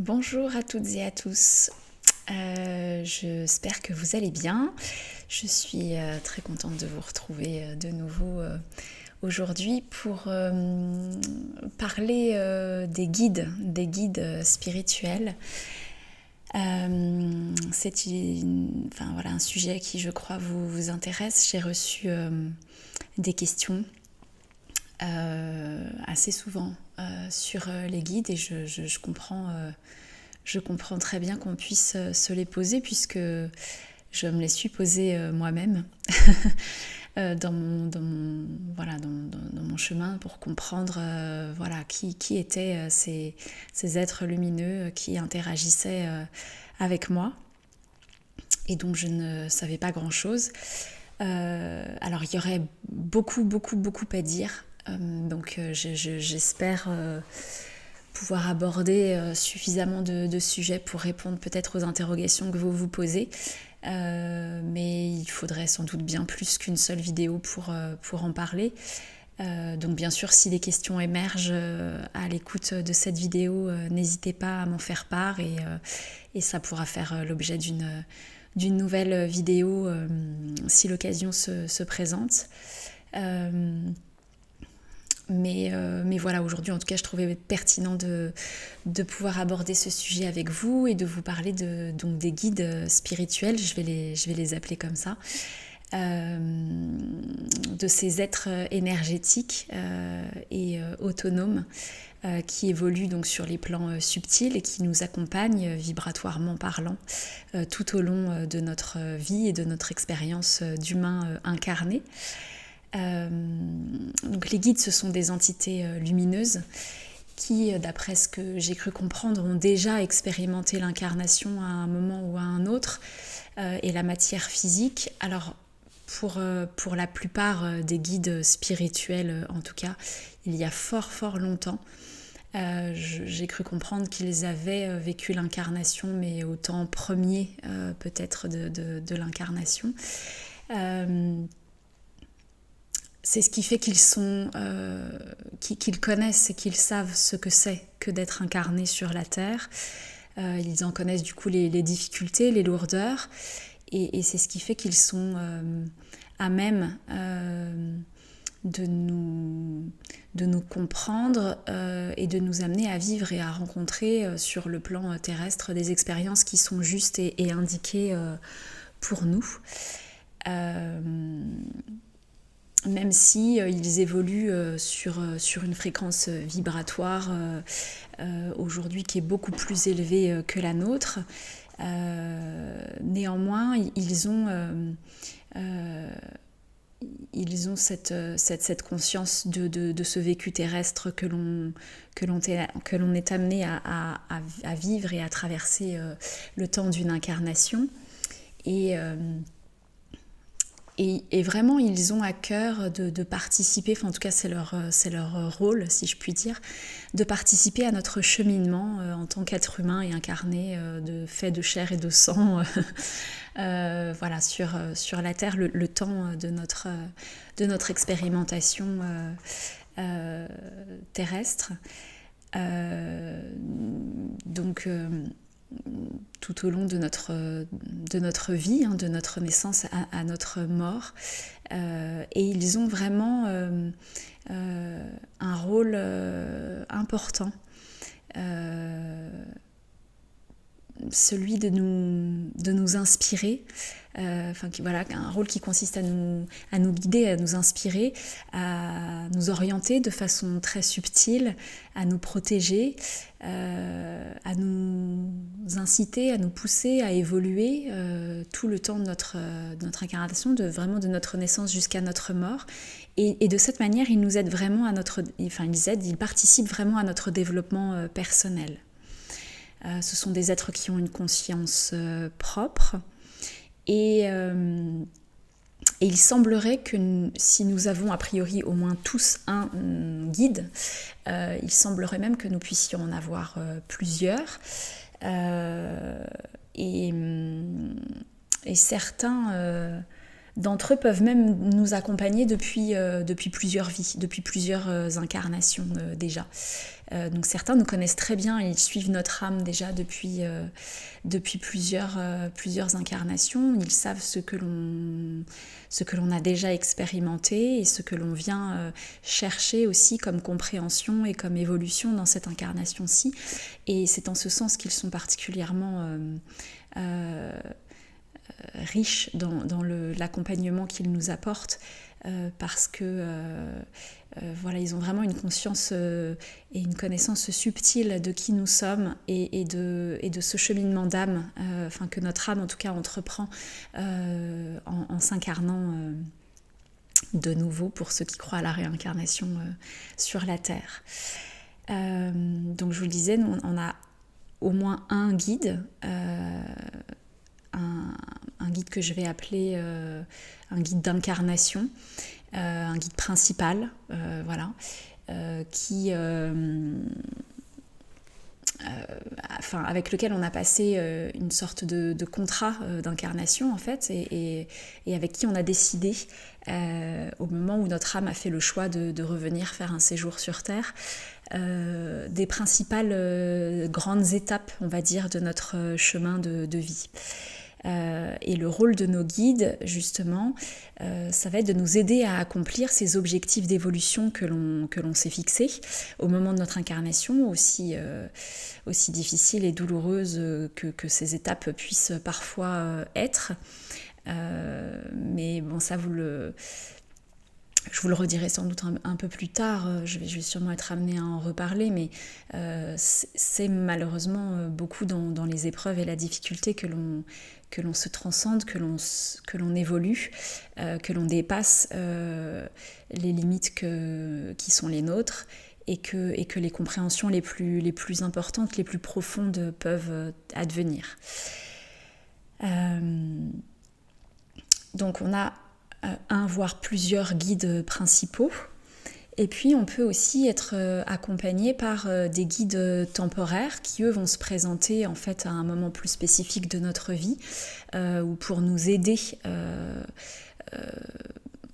Bonjour à toutes et à tous. J'espère que vous allez bien. Je suis très contente de vous retrouver de nouveau aujourd'hui pour parler des guides spirituels. C'est un sujet qui, je crois, vous intéresse. J'ai reçu des questions assez souvent sur les guides et je comprends très bien qu'on puisse se les poser puisque je me les suis posées moi-même dans mon chemin pour comprendre qui étaient ces êtres lumineux qui interagissaient avec moi et dont je ne savais pas grand-chose. Alors il y aurait beaucoup à dire. J'espère pouvoir aborder suffisamment de sujets pour répondre peut-être aux interrogations que vous vous posez. Mais il faudrait sans doute bien plus qu'une seule vidéo pour en parler. Donc bien sûr, si des questions émergent à l'écoute de cette vidéo, n'hésitez pas à m'en faire part et ça pourra faire l'objet d'une nouvelle vidéo si l'occasion se présente. Mais voilà, aujourd'hui en tout cas je trouvais pertinent de pouvoir aborder ce sujet avec vous et de vous parler donc des guides spirituels, je vais les appeler comme ça, de ces êtres énergétiques et autonomes qui évoluent donc sur les plans subtils et qui nous accompagnent vibratoirement parlant tout au long de notre vie et de notre expérience d'humain incarné. Donc les guides, ce sont des entités lumineuses qui, d'après ce que j'ai cru comprendre, ont déjà expérimenté l'incarnation à un moment ou à un autre et la matière physique. Alors pour la plupart des guides spirituels, en tout cas, il y a fort longtemps, j'ai cru comprendre qu'ils avaient vécu l'incarnation, mais au temps premier peut-être de l'incarnation. C'est ce qui fait qu'ils connaissent et qu'ils savent ce que c'est que d'être incarné sur la Terre. Ils en connaissent du coup les difficultés, les lourdeurs, et c'est ce qui fait qu'ils sont à même de nous comprendre et de nous amener à vivre et à rencontrer sur le plan terrestre des expériences qui sont justes et indiquées pour nous. Même si ils évoluent sur une fréquence vibratoire aujourd'hui qui est beaucoup plus élevée que la nôtre, néanmoins ils ont cette conscience de ce vécu terrestre que l'on est amené à vivre et à traverser le temps d'une incarnation. Et vraiment, ils ont à cœur de participer, enfin en tout cas c'est leur rôle, si je puis dire, de participer à notre cheminement en tant qu'être humain et incarné, fait de chair et de sang, sur la Terre, le temps de notre expérimentation terrestre. Tout au long de notre vie, de notre naissance à notre mort. Et ils ont vraiment un rôle important, celui de nous inspirer, un rôle qui consiste à nous guider, à nous inspirer, à nous orienter de façon très subtile, à nous protéger, à nous inciter, à nous pousser à évoluer tout le temps de notre incarnation, de notre naissance jusqu'à notre mort. Et de cette manière, ils nous aident vraiment ils participent vraiment à notre développement personnel. Ce sont des êtres qui ont une conscience propre et il semblerait que si nous avons a priori au moins tous un guide, il semblerait même que nous puissions en avoir plusieurs. Et certains d'entre eux peuvent même nous accompagner depuis plusieurs vies, depuis plusieurs incarnations déjà. Donc certains nous connaissent très bien, ils suivent notre âme déjà depuis plusieurs incarnations. Ils savent ce que l'on a déjà expérimenté et ce que l'on vient chercher aussi comme compréhension et comme évolution dans cette incarnation-ci. Et c'est en ce sens qu'ils sont particulièrement riches dans l'accompagnement qu'ils nous apportent, parce que voilà, ils ont vraiment une conscience et une connaissance subtile de qui nous sommes et de ce cheminement d'âme, que notre âme en tout cas entreprend en s'incarnant de nouveau, pour ceux qui croient à la réincarnation sur la Terre. Donc je vous le disais, nous, on a au moins un guide, un guide que je vais appeler un guide d'incarnation, un guide principal, voilà, qui, avec lequel on a passé une sorte de contrat d'incarnation en fait, et avec qui on a décidé au moment où notre âme a fait le choix de revenir faire un séjour sur Terre, des principales grandes étapes, on va dire, de notre chemin de vie. Et le rôle de nos guides, justement, ça va être de nous aider à accomplir ces objectifs d'évolution que l'on s'est fixés au moment de notre incarnation, aussi difficiles et douloureuses que ces étapes puissent parfois être. Mais bon, ça je vous le redirai sans doute un peu plus tard, je vais sûrement être amenée à en reparler, mais c'est malheureusement beaucoup dans les épreuves et la difficulté que l'on se transcende, que l'on évolue, que l'on dépasse les limites qui sont les nôtres, et que les compréhensions les plus importantes, les plus profondes peuvent advenir. Donc on a un voire plusieurs guides principaux, et puis on peut aussi être accompagné par des guides temporaires qui eux vont se présenter en fait à un moment plus spécifique de notre vie, ou pour nous aider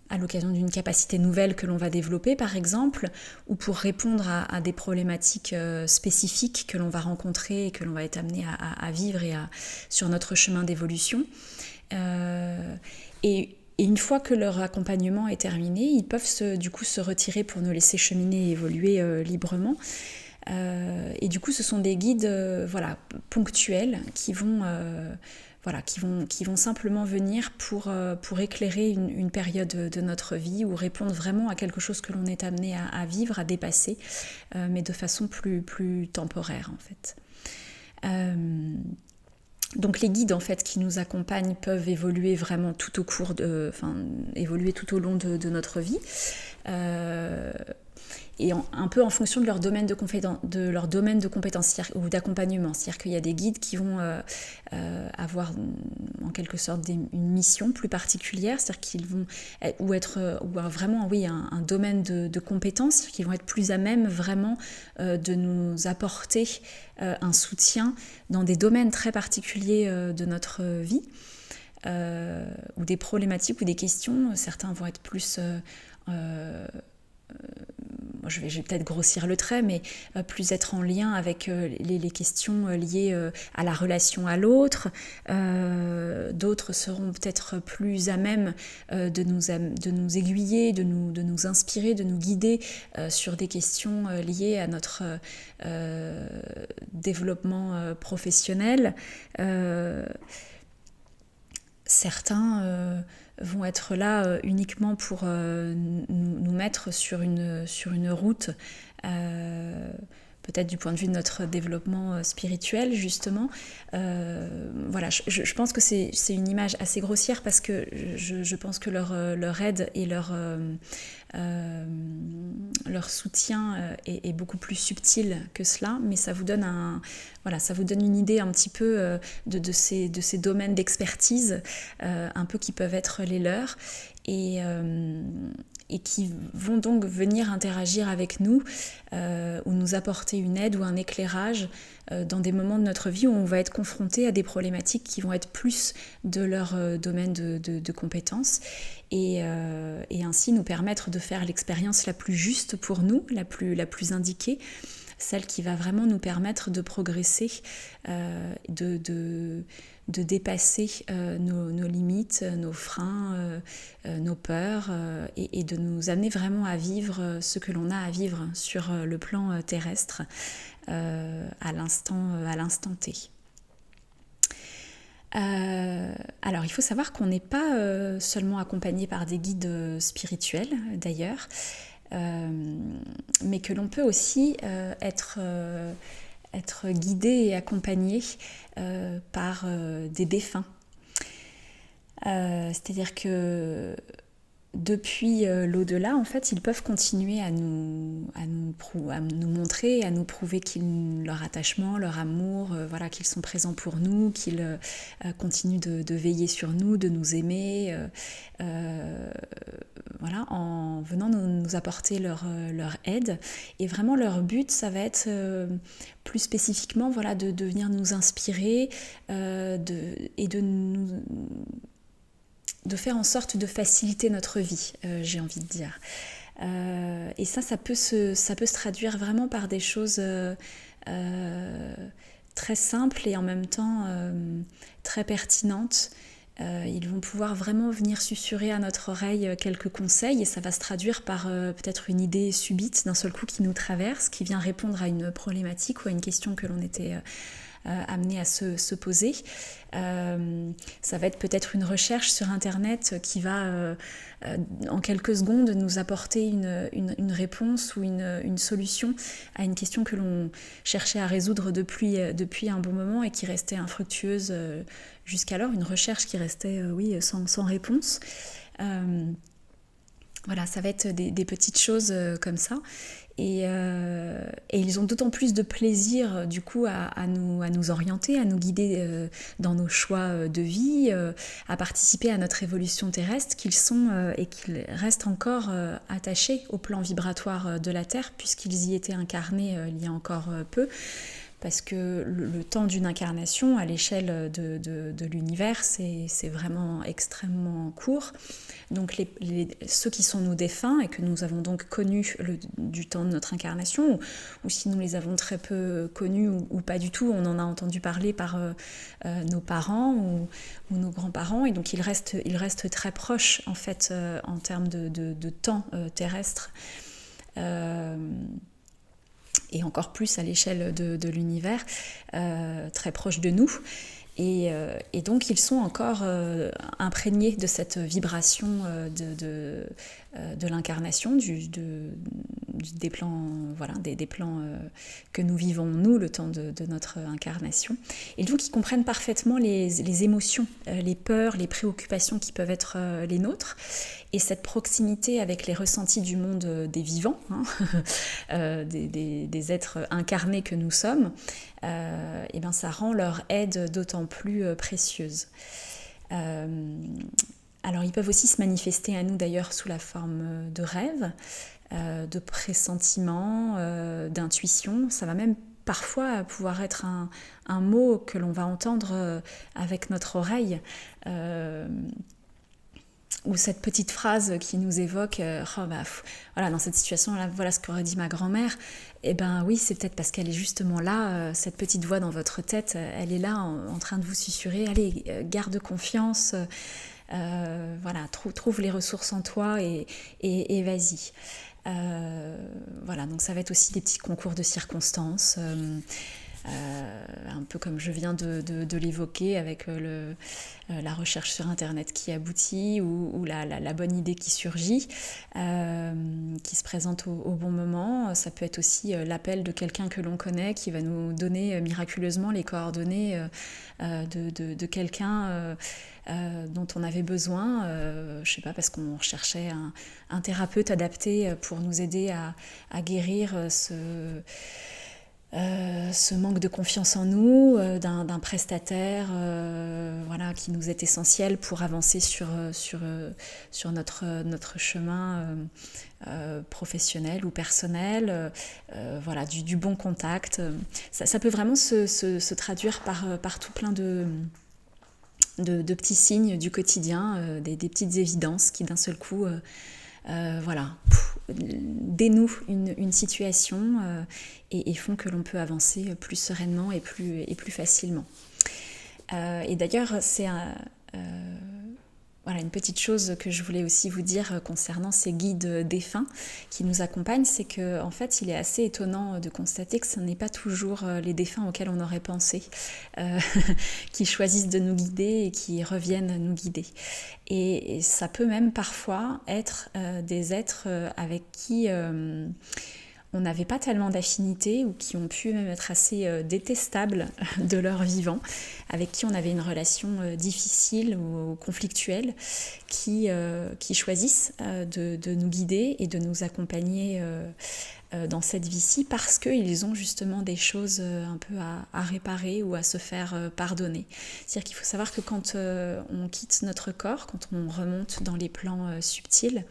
à l'occasion d'une capacité nouvelle que l'on va développer par exemple, ou pour répondre à des problématiques spécifiques que l'on va rencontrer et que l'on va être amené à vivre sur notre chemin d'évolution. Et une fois que leur accompagnement est terminé, ils peuvent se retirer pour nous laisser cheminer et évoluer librement. Et du coup, ce sont des guides ponctuels qui vont simplement venir pour éclairer une période de notre vie, ou répondre vraiment à quelque chose que l'on est amené à vivre, à dépasser, mais de façon plus temporaire en fait. Donc les guides en fait qui nous accompagnent peuvent évoluer vraiment tout évoluer tout au long de notre vie, et un peu en fonction de leur domaine de compétence ou d'accompagnement. C'est-à-dire qu'il y a des guides qui vont avoir en quelque sorte une mission plus particulière, c'est-à-dire qu'ils vont vraiment un domaine de compétences, qui vont être plus à même vraiment de nous apporter un soutien dans des domaines très particuliers de notre vie, ou des problématiques ou des questions. Certains vont être plus je vais peut-être grossir le trait, mais plus être en lien avec les questions liées à la relation à l'autre. D'autres seront peut-être plus à même de nous aiguiller, de nous inspirer, de nous guider sur des questions liées à notre développement professionnel. Certains vont être là uniquement pour nous mettre sur une route, peut-être du point de vue de notre développement spirituel justement. Voilà, je pense que c'est une image assez grossière, parce que je pense que leur aide et leur soutien est beaucoup plus subtil que cela, mais ça vous donne une idée un petit peu de ces domaines d'expertise un peu qui peuvent être les leurs. Et et qui vont donc venir interagir avec nous ou nous apporter une aide ou un éclairage dans des moments de notre vie où on va être confronté à des problématiques qui vont être plus de leur domaine de compétences et ainsi nous permettre de faire l'expérience la plus juste pour nous, la plus indiquée, celle qui va vraiment nous permettre de progresser, de dépasser nos limites, nos freins, nos peurs et de nous amener vraiment à vivre ce que l'on a à vivre sur le plan terrestre à l'instant T. Alors il faut savoir qu'on n'est pas seulement accompagné par des guides spirituels d'ailleurs, mais que l'on peut aussi être guidé et accompagné par des défunts. C'est-à-dire que depuis l'au-delà, en fait, ils peuvent continuer à nous montrer, à nous prouver leur attachement, leur amour, voilà, qu'ils sont présents pour nous, qu'ils continuent de veiller sur nous, de nous aimer, voilà, en venant nous apporter leur aide. Et vraiment, leur but, ça va être plus spécifiquement, voilà, de venir nous inspirer et de faire en sorte de faciliter notre vie, j'ai envie de dire. Et ça peut se traduire vraiment par des choses très simples et en même temps très pertinentes. Ils vont pouvoir vraiment venir susurrer à notre oreille quelques conseils et ça va se traduire par peut-être une idée subite d'un seul coup qui nous traverse, qui vient répondre à une problématique ou à une question que l'on était amené à se poser. Ça va être peut-être une recherche sur Internet qui va en quelques secondes nous apporter une réponse ou une solution à une question que l'on cherchait à résoudre depuis un bon moment et qui restait infructueuse jusqu'alors, une recherche qui restait sans réponse. Voilà, ça va être des petites choses comme ça. Et ils ont d'autant plus de plaisir du coup à nous orienter, à nous guider dans nos choix de vie, à participer à notre évolution terrestre, qu'ils sont et qu'ils restent encore attachés au plan vibratoire de la Terre, puisqu'ils y étaient incarnés il y a encore peu. Parce que le temps d'une incarnation à l'échelle de l'univers, c'est vraiment extrêmement court. Donc ceux qui sont nos défunts et que nous avons donc connus du temps de notre incarnation, ou si nous les avons très peu connus ou pas du tout, on en a entendu parler par nos parents ou nos grands-parents, et donc ils restent très proches en fait en termes de temps terrestre. Et encore plus à l'échelle de l'univers, très proche de nous. Et donc ils sont encore imprégnés de cette vibration de l'incarnation, des plans, voilà, des plans que nous vivons nous, le temps de notre incarnation. Et donc ils comprennent parfaitement les émotions, les peurs, les préoccupations qui peuvent être les nôtres. Et cette proximité avec les ressentis du monde des vivants, des êtres incarnés que nous sommes, et ben ça rend leur aide d'autant plus précieuse. Alors ils peuvent aussi se manifester à nous d'ailleurs sous la forme de rêves, de pressentiments, d'intuition. Ça va même parfois pouvoir être un mot que l'on va entendre avec notre oreille, ou cette petite phrase qui nous évoque voilà, dans cette situation-là, voilà ce qu'aurait dit ma grand-mère. Eh ben oui, c'est peut-être parce qu'elle est justement là, cette petite voix dans votre tête, elle est là en train de vous susurrer. Allez, garde confiance, voilà, trouve les ressources en toi et vas-y. Voilà, donc ça va être aussi des petits concours de circonstances. Un peu comme je viens de l'évoquer avec la recherche sur Internet qui aboutit ou la bonne idée qui surgit, qui se présente au bon moment. Ça peut être aussi l'appel de quelqu'un que l'on connaît qui va nous donner miraculeusement les coordonnées de quelqu'un dont on avait besoin, je sais pas, parce qu'on recherchait un thérapeute adapté pour nous aider à guérir ce manque de confiance en nous, d'un prestataire voilà, qui nous est essentiel pour avancer sur notre chemin professionnel ou personnel, voilà, du bon contact. Ça peut vraiment se traduire par tout plein de petits signes du quotidien, des petites évidences qui d'un seul coup voilà, dénouent une situation et font que l'on peut avancer plus sereinement et plus facilement. Et d'ailleurs, c'est voilà, une petite chose que je voulais aussi vous dire concernant ces guides défunts qui nous accompagnent, c'est qu'en fait, il est assez étonnant de constater que ce n'est pas toujours les défunts auxquels on aurait pensé qui choisissent de nous guider et qui reviennent nous guider. Et ça peut même parfois être des êtres avec qui on n'avait pas tellement d'affinité ou qui ont pu même être assez détestables de leur vivant, avec qui on avait une relation difficile ou conflictuelle, qui choisissent de nous guider et de nous accompagner dans cette vie-ci parce qu'ils ont justement des choses un peu à réparer ou à se faire pardonner. C'est-à-dire qu'il faut savoir que quand on quitte notre corps, quand on remonte dans les plans subtils,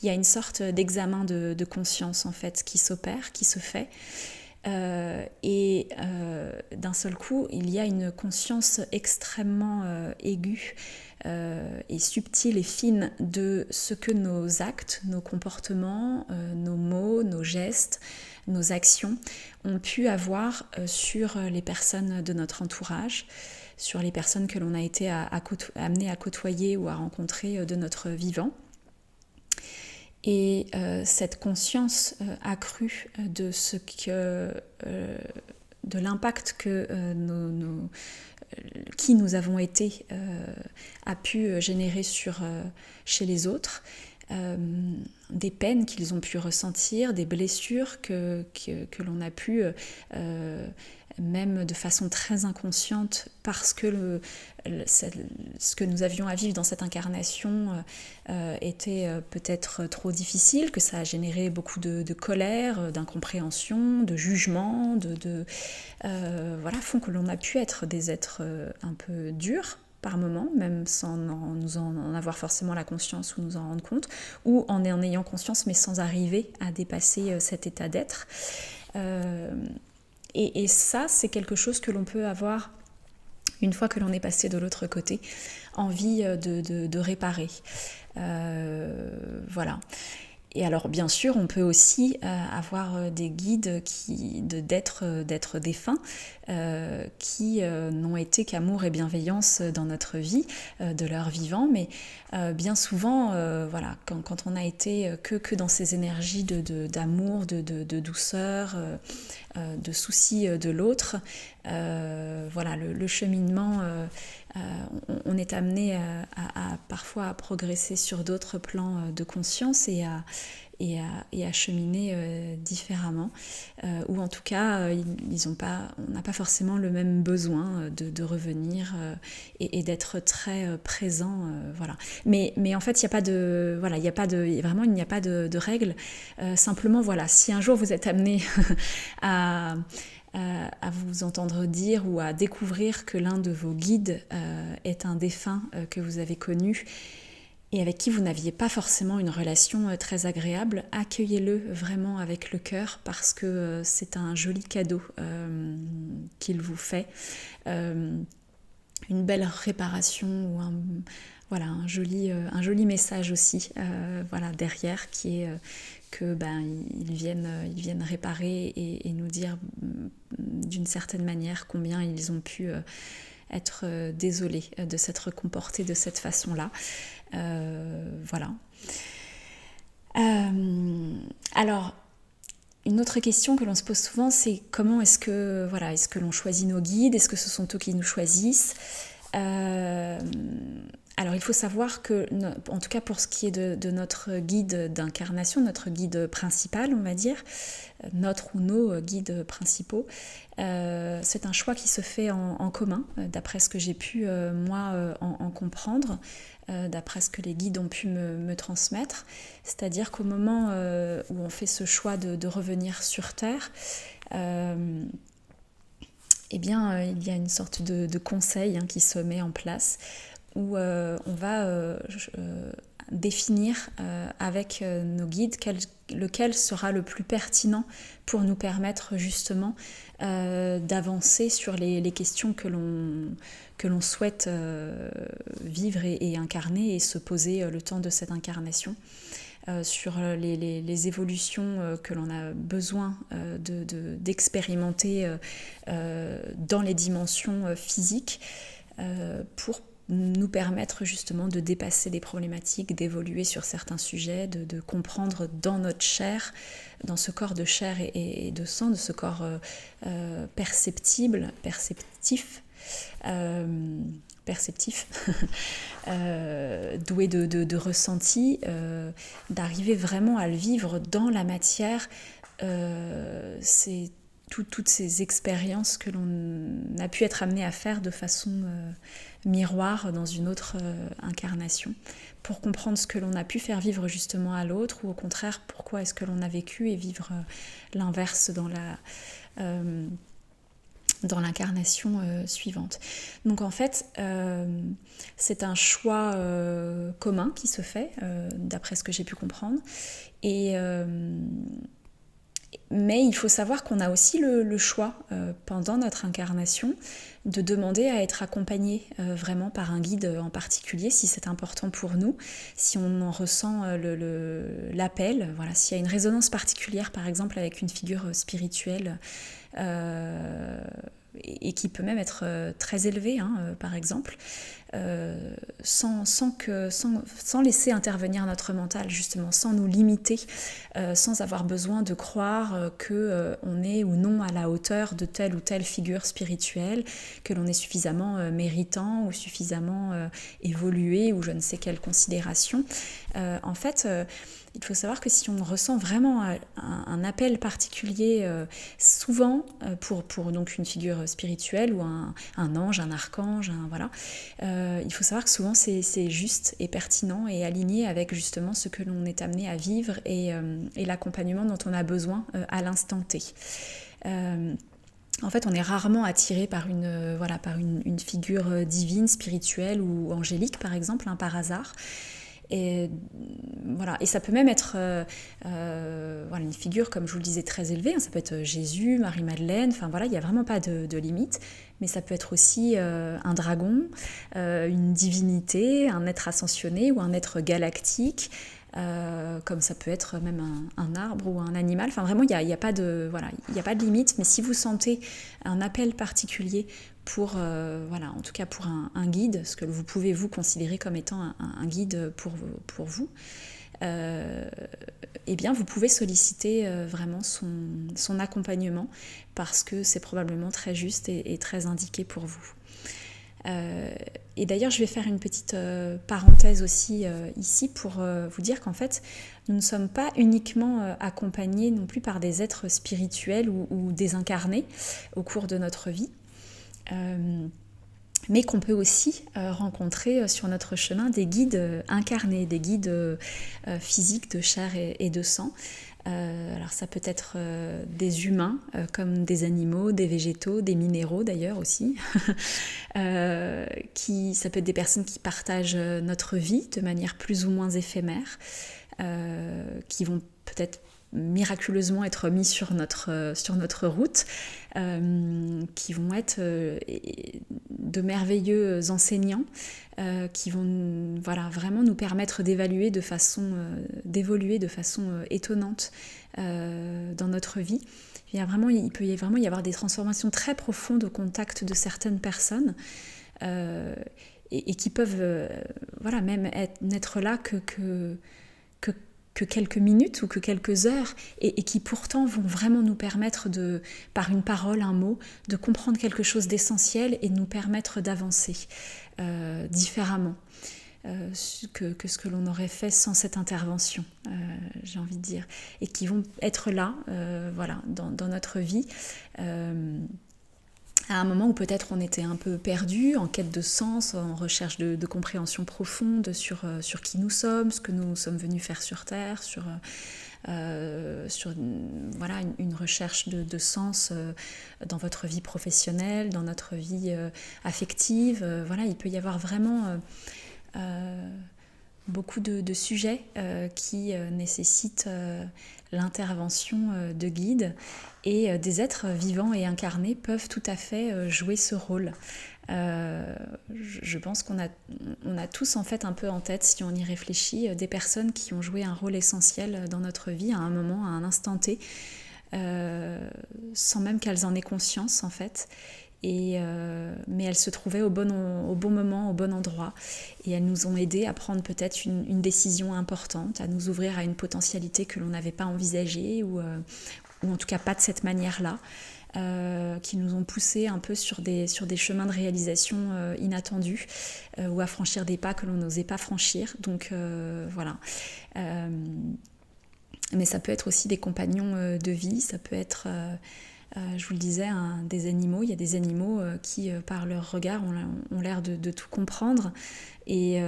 il y a une sorte d'examen de conscience en fait qui s'opère, qui se fait. Et d'un seul coup, il y a une conscience extrêmement aiguë et subtile et fine de ce que nos actes, nos comportements, nos mots, nos gestes, nos actions ont pu avoir sur les personnes de notre entourage, sur les personnes que l'on a été amené à côtoyer ou à rencontrer de notre vivant. Et cette conscience accrue de ce que de l'impact que qui nous avons été a pu générer chez les autres, des peines qu'ils ont pu ressentir, des blessures que l'on a pu même de façon très inconsciente, parce que ce que nous avions à vivre dans cette incarnation était peut-être trop difficile, que ça a généré beaucoup de colère, d'incompréhension, de jugement, voilà, font que l'on a pu être des êtres un peu durs par moment, même sans nous en avoir forcément la conscience ou nous en rendre compte, ou en ayant conscience mais sans arriver à dépasser cet état d'être. Et ça, c'est quelque chose que l'on peut avoir, une fois que l'on est passé de l'autre côté, envie de réparer. Voilà. Et alors, bien sûr, on peut aussi avoir des guides d'êtres défunts qui n'ont été qu'amour et bienveillance dans notre vie, de leur vivant, mais bien souvent, voilà, quand on a été que dans ces énergies d'amour, de douceur, de souci de l'autre, voilà, le cheminement, on est amené parfois à progresser sur d'autres plans de conscience et à cheminer différemment, ou en tout cas on n'a pas forcément le même besoin de revenir et d'être très présent, voilà. Mais en fait il n'y a pas de voilà, il n'y a pas de règle, simplement voilà, si un jour vous êtes amené à vous entendre dire ou à découvrir que l'un de vos guides est un défunt que vous avez connu et avec qui vous n'aviez pas forcément une relation très agréable, accueillez-le vraiment avec le cœur, parce que c'est un joli cadeau qu'il vous fait, une belle réparation ou voilà, un joli message aussi voilà, derrière, qui est que ils viennent réparer et nous dire d'une certaine manière combien ils ont pu être désolés de s'être comportés de cette façon-là. Voilà. Alors, une autre question que l'on se pose souvent, c'est comment est-ce que l'on choisit nos guides? Est-ce que ce sont eux qui nous choisissent? Alors il faut savoir que, en tout cas pour ce qui est de notre guide d'incarnation, notre guide principal, on va dire, notre ou nos guides principaux, c'est un choix qui se fait en commun, d'après ce que j'ai pu moi en comprendre, d'après ce que les guides ont pu me transmettre. C'est-à-dire qu'au moment où on fait ce choix de revenir sur Terre, eh bien, il y a une sorte de conseil qui se met en place où on va définir avec nos guides lequel sera le plus pertinent pour nous permettre justement d'avancer sur les questions que l'on souhaite vivre et incarner et se poser le temps de cette incarnation. Sur les évolutions que l'on a besoin d'expérimenter dans les dimensions physiques pour nous permettre justement de dépasser des problématiques, d'évoluer sur certains sujets, de comprendre dans notre chair, dans ce corps de chair et de sang, de ce corps perceptif, doué de ressenti, d'arriver vraiment à le vivre dans la matière. C'est toutes ces expériences que l'on a pu être amené à faire de façon miroir dans une autre incarnation, pour comprendre ce que l'on a pu faire vivre justement à l'autre, ou au contraire, pourquoi est-ce que l'on a vécu et vivre l'inverse dans l'incarnation suivante. Donc en fait, c'est un choix commun qui se fait, d'après ce que j'ai pu comprendre. Mais il faut savoir qu'on a aussi le choix, pendant notre incarnation, de demander à être accompagné vraiment par un guide en particulier, si c'est important pour nous, si on en ressent l'appel, voilà, s'il y a une résonance particulière, par exemple, avec une figure spirituelle, et qui peut même être très élevée, par exemple, sans laisser intervenir notre mental, justement, sans nous limiter, sans avoir besoin de croire qu'on est ou non à la hauteur de telle ou telle figure spirituelle, que l'on est suffisamment méritant ou suffisamment évolué ou je ne sais quelle considération. En fait, il faut savoir que si on ressent vraiment un appel particulier, souvent pour donc une figure spirituelle ou un ange, un archange, voilà, il faut savoir que souvent c'est juste et pertinent et aligné avec justement ce que l'on est amené à vivre et l'accompagnement dont on a besoin à l'instant T. En fait, on est rarement attiré par une figure divine, spirituelle ou angélique, par exemple, par hasard. Et voilà, et ça peut même être une figure, comme je vous le disais, très élevée, ça peut être Jésus, Marie-Madeleine, enfin voilà, il n'y a vraiment pas de limite, mais ça peut être aussi un dragon, une divinité, un être ascensionné ou un être galactique, comme ça peut être même un arbre ou un animal, enfin vraiment il n'y a pas de limite, mais si vous sentez un appel particulier pour, en tout cas pour un guide, ce que vous pouvez vous considérer comme étant un guide pour vous, eh bien vous pouvez solliciter vraiment son accompagnement, parce que c'est probablement très juste et très indiqué pour vous. Et d'ailleurs, je vais faire une petite parenthèse aussi ici pour vous dire qu'en fait, nous ne sommes pas uniquement accompagnés non plus par des êtres spirituels ou désincarnés au cours de notre vie, mais qu'on peut aussi rencontrer sur notre chemin des guides incarnés, des guides physiques de chair et de sang. Alors ça peut être des humains comme des animaux, des végétaux, des minéraux d'ailleurs aussi. Ça peut être des personnes qui partagent notre vie de manière plus ou moins éphémère, qui vont peut-être miraculeusement être mis sur notre route, qui vont être de merveilleux enseignants, qui vont vraiment nous permettre d'évoluer de façon étonnante dans notre vie. Il peut vraiment y avoir des transformations très profondes au contact de certaines personnes, et qui peuvent même n'être là que quelques minutes ou que quelques heures, et qui pourtant vont vraiment nous permettre par une parole, un mot, de comprendre quelque chose d'essentiel et de nous permettre d'avancer différemment que ce que l'on aurait fait sans cette intervention, j'ai envie de dire, et qui vont être là dans notre vie, à un moment où peut-être on était un peu perdu, en quête de sens, en recherche de compréhension profonde sur qui nous sommes, ce que nous sommes venus faire sur Terre, sur sur une recherche de sens dans votre vie professionnelle, dans notre vie affective. Il peut y avoir vraiment beaucoup de sujets qui nécessitent l'intervention de guides, et des êtres vivants et incarnés peuvent tout à fait jouer ce rôle. Je pense qu'on a tous en fait un peu en tête, si on y réfléchit, des personnes qui ont joué un rôle essentiel dans notre vie à un moment, à un instant T, sans même qu'elles en aient conscience en fait. Mais elles se trouvaient au bon moment, au bon endroit, et elles nous ont aidés à prendre peut-être une décision importante, à nous ouvrir à une potentialité que l'on n'avait pas envisagée, ou en tout cas pas de cette manière-là, qui nous ont poussés un peu sur des chemins de réalisation inattendus, ou à franchir des pas que l'on n'osait pas franchir. Donc voilà. Mais ça peut être aussi des compagnons de vie, ça peut être... je vous le disais, des animaux. Il y a des animaux qui, par leur regard, ont l'air de tout comprendre, et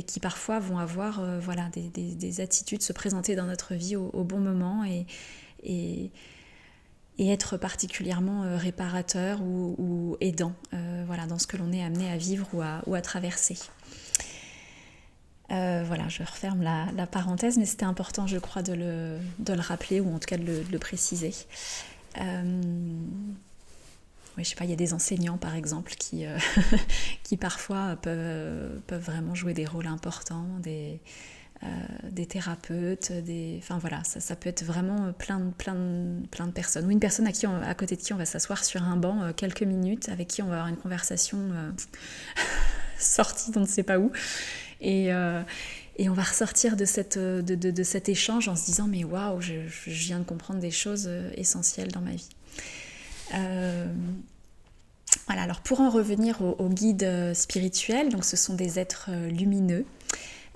qui parfois vont avoir des attitudes, se présenter dans notre vie au bon moment, et être particulièrement réparateur ou aidant dans ce que l'on est amené à vivre ou à traverser. Je referme la parenthèse, mais c'était important, je crois, de le rappeler, ou en tout cas de le préciser. Je sais pas, il y a des enseignants par exemple qui parfois peuvent vraiment jouer des rôles importants, des thérapeutes, ça peut être vraiment plein de personnes, ou une personne à côté de qui on va s'asseoir sur un banc quelques minutes, avec qui on va avoir une conversation sortie d'on ne sait pas où, et on va ressortir de cet échange en se disant mais waouh, je viens de comprendre des choses essentielles dans ma vie. Alors pour en revenir aux guides spirituels, donc ce sont des êtres lumineux,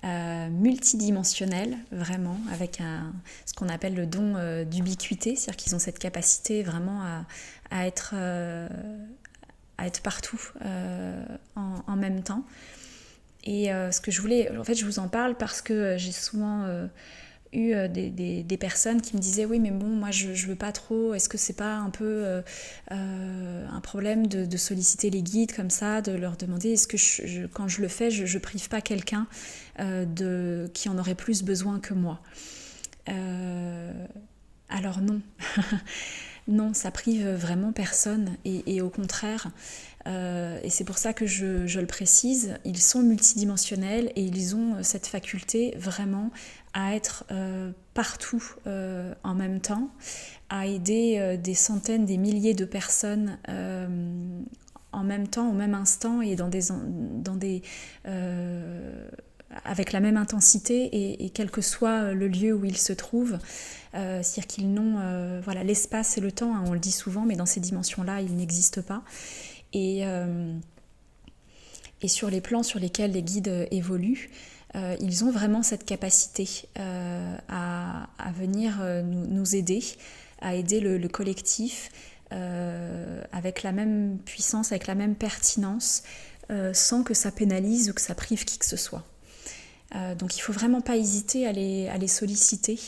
multidimensionnels, vraiment, avec ce qu'on appelle le don d'ubiquité, c'est-à-dire qu'ils ont cette capacité vraiment à être partout en même temps. Et ce que je voulais, en fait, je vous en parle parce que j'ai souvent eu des personnes qui me disaient oui, mais bon, moi je veux pas trop, est-ce que c'est pas un peu un problème de solliciter les guides comme ça, de leur demander est-ce que quand je le fais, je prive pas quelqu'un qui en aurait plus besoin que moi. Alors non. Non, ça prive vraiment personne, et au contraire, et c'est pour ça que je le précise, ils sont multidimensionnels, et ils ont cette faculté vraiment à être partout en même temps, à aider des centaines, des milliers de personnes en même temps, au même instant, et avec la même intensité, et quel que soit le lieu où ils se trouvent. C'est-à-dire qu'ils n'ont l'espace et le temps, on le dit souvent, mais dans ces dimensions-là, ils n'existent pas. Et sur les plans sur lesquels les guides évoluent, ils ont vraiment cette capacité à venir nous aider, à aider le collectif avec la même puissance, avec la même pertinence, sans que ça pénalise ou que ça prive qui que ce soit. Donc il ne faut vraiment pas hésiter à les solliciter,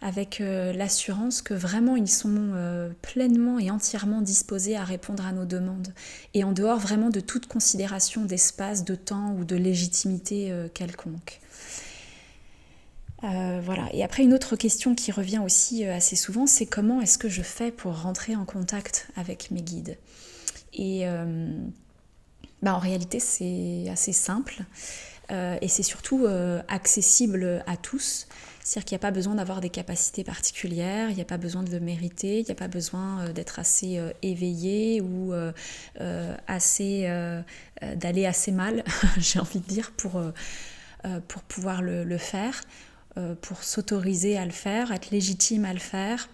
avec l'assurance que vraiment ils sont pleinement et entièrement disposés à répondre à nos demandes, et en dehors vraiment de toute considération d'espace, de temps ou de légitimité quelconque. Et après, une autre question qui revient aussi assez souvent, c'est comment est-ce que je fais pour rentrer en contact avec mes guides ? Et en réalité, c'est assez simple, et c'est surtout accessible à tous. C'est-à-dire qu'il n'y a pas besoin d'avoir des capacités particulières, il n'y a pas besoin de le mériter, il n'y a pas besoin d'être assez éveillé ou d'aller assez mal, j'ai envie de dire, pour pouvoir le faire, pour s'autoriser à le faire, être légitime à le faire,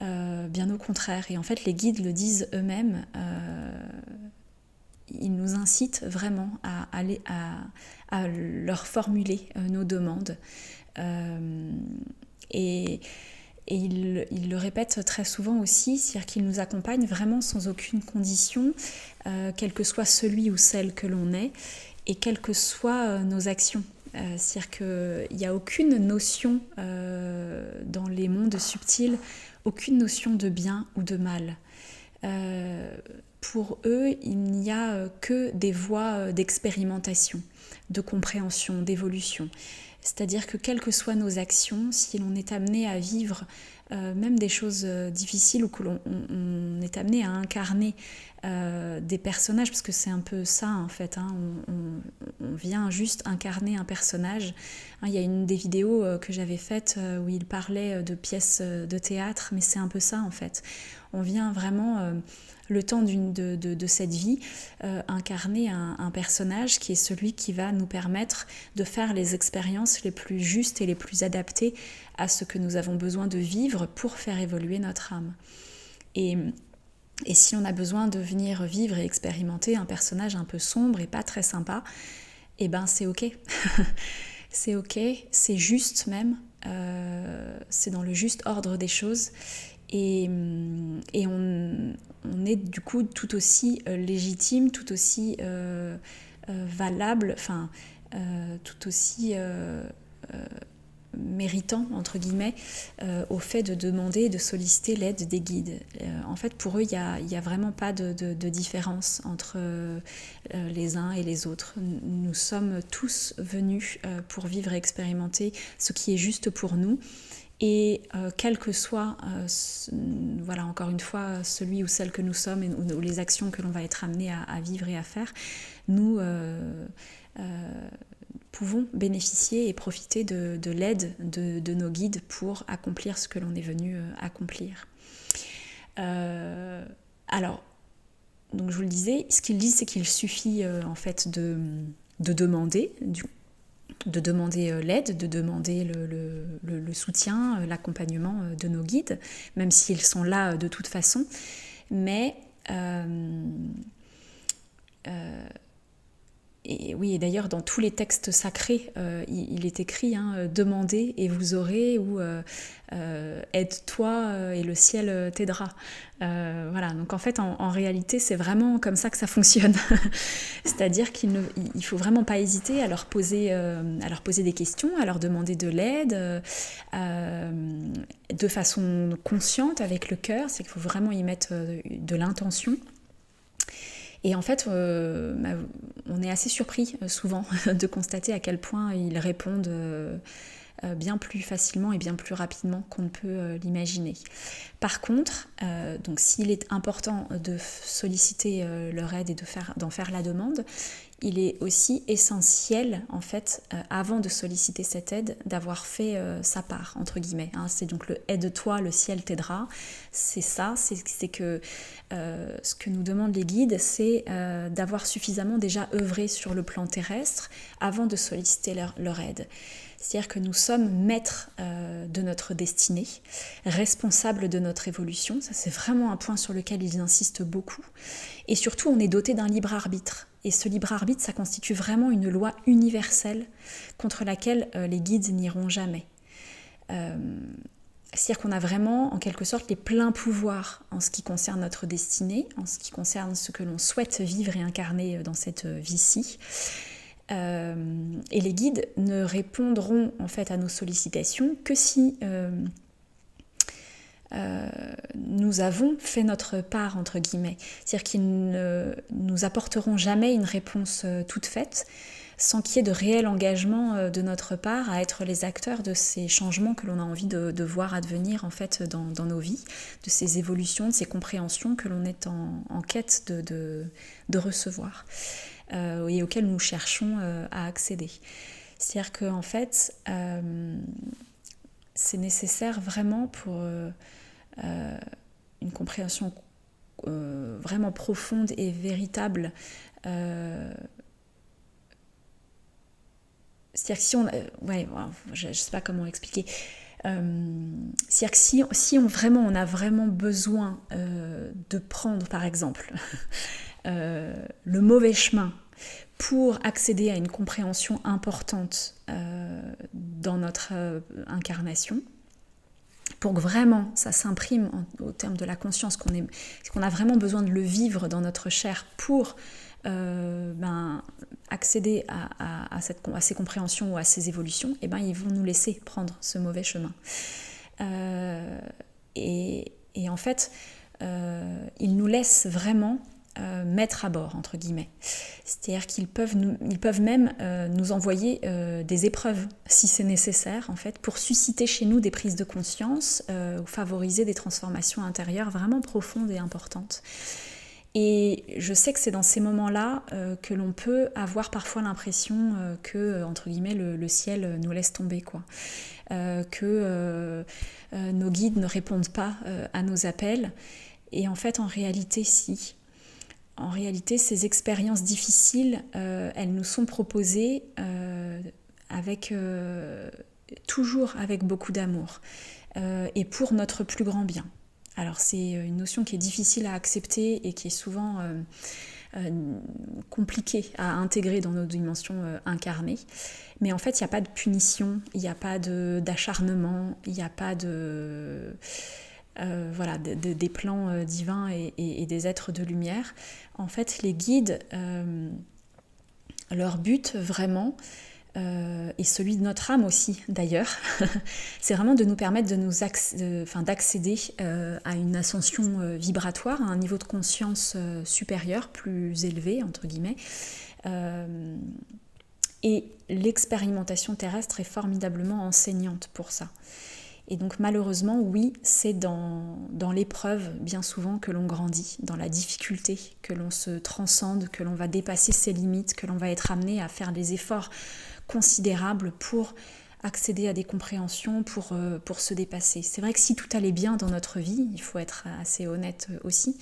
bien au contraire. Et en fait, les guides le disent eux-mêmes, ils nous incitent vraiment à leur formuler nos demandes. Et ils le répètent très souvent aussi, c'est-à-dire qu'ils nous accompagnent vraiment sans aucune condition, quel que soit celui ou celle que l'on est, et quelles que soient nos actions. C'est-à-dire qu'il n'y a aucune notion dans les mondes subtils, aucune notion de bien ou de mal. Pour eux, il n'y a que des voies d'expérimentation, de compréhension, d'évolution. C'est-à-dire que quelles que soient nos actions, si l'on est amené à vivre même des choses difficiles ou que l'on est amené à incarner des personnages, parce que c'est un peu ça en fait, hein, on vient juste incarner un personnage. Hein, il y a une des vidéos que j'avais faites où il parlait de pièces de théâtre, mais c'est un peu ça en fait. On vient vraiment, le temps de cette vie, incarner un personnage qui est celui qui va nous permettre de faire les expériences les plus justes et les plus adaptées à ce que nous avons besoin de vivre pour faire évoluer notre âme. Et si on a besoin de venir vivre et expérimenter un personnage un peu sombre et pas très sympa, eh ben c'est ok. C'est ok, c'est juste même, c'est dans le juste ordre des choses. Et on est du coup tout aussi légitime, tout aussi valable, enfin tout aussi méritant, entre guillemets, au fait de demander et de solliciter l'aide des guides. En fait, pour eux, il n'y a vraiment pas de différence entre les uns et les autres. Nous sommes tous venus pour vivre et expérimenter ce qui est juste pour nous. Et quel que soit, voilà, encore une fois, celui ou celle que nous sommes ou les actions que l'on va être amené à vivre et à faire, nous pouvons bénéficier et profiter de l'aide de nos guides pour accomplir ce que l'on est venu accomplir. Alors, donc je vous le disais, ce qu'ils disent, c'est qu'il suffit en fait de demander, de demander l'aide, de demander le soutien, l'accompagnement de nos guides, même s'ils sont là de toute façon. Mais et oui, et d'ailleurs dans tous les textes sacrés, il est écrit demandez et vous aurez, ou aide-toi et le ciel t'aidera. Voilà, donc en fait en réalité c'est vraiment comme ça que ça fonctionne. C'est-à-dire qu'il faut vraiment pas hésiter à leur poser des questions, à leur demander de l'aide de façon consciente, avec le cœur. C'est qu'il faut vraiment y mettre de l'intention. Et en fait, on est assez surpris souvent de constater à quel point ils répondent bien plus facilement et bien plus rapidement qu'on ne peut l'imaginer. Par contre, donc s'il est important de solliciter leur aide et d'en faire la demande, il est aussi essentiel, en fait, avant de solliciter cette aide, d'avoir fait sa part, entre guillemets. Hein. C'est donc le « aide-toi, le ciel t'aidera ». C'est ça, c'est que ce que nous demandent les guides, c'est d'avoir suffisamment déjà œuvré sur le plan terrestre avant de solliciter leur aide. C'est-à-dire que nous sommes maîtres de notre destinée, responsables de notre évolution. Ça, c'est vraiment un point sur lequel ils insistent beaucoup. Et surtout, on est doté d'un libre arbitre. Et ce libre arbitre, ça constitue vraiment une loi universelle contre laquelle les guides n'iront jamais. C'est-à-dire qu'on a vraiment, en quelque sorte, les pleins pouvoirs en ce qui concerne notre destinée, en ce qui concerne ce que l'on souhaite vivre et incarner dans cette vie-ci. Et les guides ne répondront en fait à nos sollicitations que si nous avons fait notre part, entre guillemets. C'est-à-dire qu'ils ne nous apporteront jamais une réponse toute faite, sans qu'il y ait de réel engagement de notre part à être les acteurs de ces changements que l'on a envie de voir advenir en fait dans nos vies, de ces évolutions, de ces compréhensions que l'on est en quête de recevoir et auxquelles nous cherchons à accéder. C'est-à-dire qu'en fait, c'est nécessaire vraiment pour une compréhension vraiment profonde et véritable. C'est-à-dire que si on... je ne sais pas comment expliquer. C'est-à-dire que si on a vraiment besoin de prendre, par exemple, le mauvais chemin pour accéder à une compréhension importante dans notre incarnation, pour que vraiment ça s'imprime au terme de la conscience, qu'on a vraiment besoin de le vivre dans notre chair pour accéder à ces compréhensions ou à ces évolutions, et ils vont nous laisser prendre ce mauvais chemin. Et en fait, ils nous laissent vraiment mettre à bord, entre guillemets. C'est-à-dire qu'ils peuvent même nous envoyer des épreuves, si c'est nécessaire, en fait, pour susciter chez nous des prises de conscience ou favoriser des transformations intérieures vraiment profondes et importantes. Et je sais que c'est dans ces moments-là que l'on peut avoir parfois l'impression que, entre guillemets, le ciel nous laisse tomber, quoi. Que nos guides ne répondent pas à nos appels. Et en fait, en réalité, si. En réalité, ces expériences difficiles, elles nous sont proposées toujours avec beaucoup d'amour et pour notre plus grand bien. Alors c'est une notion qui est difficile à accepter et qui est souvent compliquée à intégrer dans nos dimensions incarnées. Mais en fait, il n'y a pas de punition, il n'y a pas d'acharnement, il n'y a pas des plans divins et des êtres de lumière. En fait, les guides, leur but vraiment, et celui de notre âme aussi d'ailleurs, c'est vraiment de nous permettre d'accéder à une ascension vibratoire, à un niveau de conscience supérieur, plus élevé, entre guillemets. Et l'expérimentation terrestre est formidablement enseignante pour ça. Et donc malheureusement, oui, c'est dans l'épreuve bien souvent que l'on grandit, dans la difficulté, que l'on se transcende, que l'on va dépasser ses limites, que l'on va être amené à faire des efforts considérables pour accéder à des compréhensions, pour se dépasser. C'est vrai que si tout allait bien dans notre vie, il faut être assez honnête aussi,